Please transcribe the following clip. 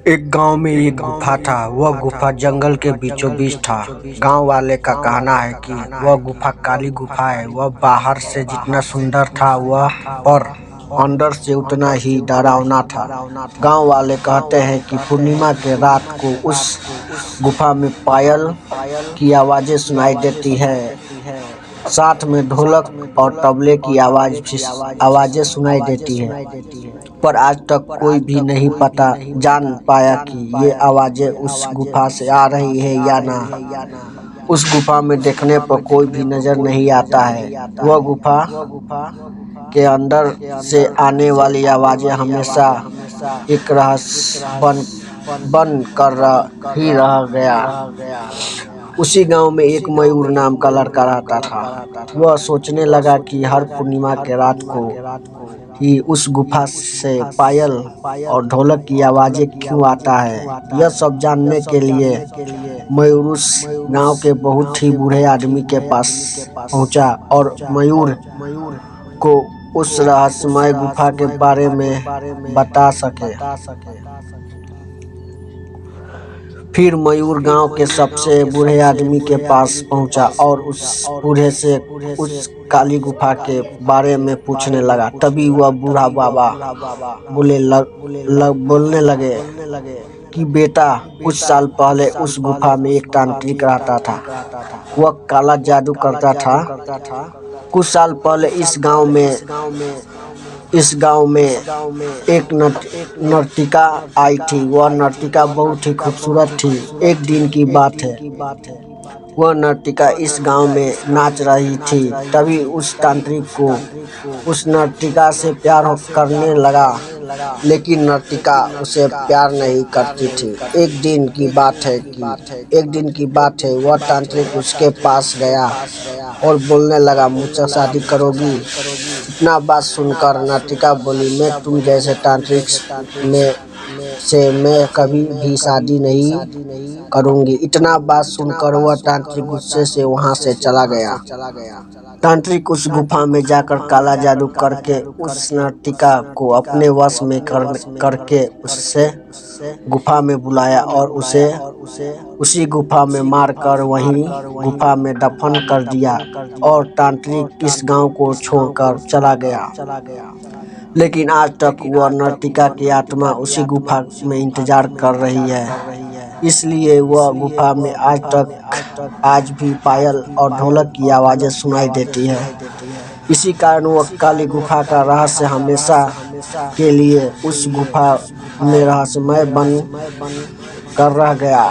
एक गांव में एक गुफा था। वह गुफा जंगल के बीचों बीच था। गांव वाले का कहना है कि वह गुफा काली गुफा है। वह बाहर से जितना सुंदर था वह पर अंदर से उतना ही डरावना था। गांव वाले कहते हैं कि पूर्णिमा के रात को उस गुफा में पायल की आवाजें सुनाई देती है, साथ में ढोलक और तबले की आवाजें सुनाई देती है। पर आज तक कोई भी नहीं जान पाया कि ये आवाजें उस गुफा से आ रही है या ना। उस गुफा में देखने पर कोई भी नजर नहीं आता है। वह गुफा के अंदर से आने वाली आवाजें हमेशा एक रहस्य बन कर ही रह गया। उसी गांव में एक मयूर नाम का लड़का रहता था। वह सोचने लगा कि हर पूर्णिमा के रात को ही उस गुफा से पायल और ढोलक की आवाजें क्यों आता है। यह सब जानने के लिए मयूर उस गांव के बहुत ही बूढ़े आदमी के पास पहुंचा और मयूर को उस रहस्यमय गुफा के बारे में बता सके। फिर मयूर गांव के सबसे बूढ़े आदमी के पास पहुंचा और उस बूढ़े से उस काली गुफा के बारे में पूछने लगा। तभी वह बूढ़ा बाबा बोलने लगे कि बेटा, कुछ साल पहले उस गुफा में एक तांत्रिक रहता था। वह काला जादू करता था। कुछ साल पहले इस गांव में एक नर्तिका आई थी। वह नर्तिका बहुत ही खूबसूरत थी। एक दिन की बात है, वह नर्तिका इस गांव में नाच रही थी। तभी उस तांत्रिक को उस नर्तिका से प्यार करने लगा, लेकिन नर्तिका उसे प्यार नहीं करती थी। एक दिन की बात है वह तांत्रिक उसके पास गया और बोलने लगा, मुझसे शादी करोगी? इतना बात सुनकर नर्तिका बोली, मैं तुम जैसे तांत्रिक मैं कभी भी शादी नहीं करूंगी। इतना बात सुनकर वह तांत्रिक गुस्से से वहां से चला गया। तांत्रिक उस गुफा में जाकर काला जादू करके उस नर्तिका को अपने वश में करके उससे गुफा में बुलाया और उसे उसी गुफा में मारकर वहीं गुफा में दफन कर दिया और तांत्रिक इस गांव को छोड़कर चला गया। लेकिन आज तक वह नर्तिका की आत्मा उसी गुफा में इंतजार कर रही है। इसलिए वह गुफा में आज भी पायल और ढोलक की आवाजें सुनाई देती है। इसी कारण वह काली गुफा का रहस्य हमेशा के लिए उस गुफा में रहस्यमय बन कर रह गया।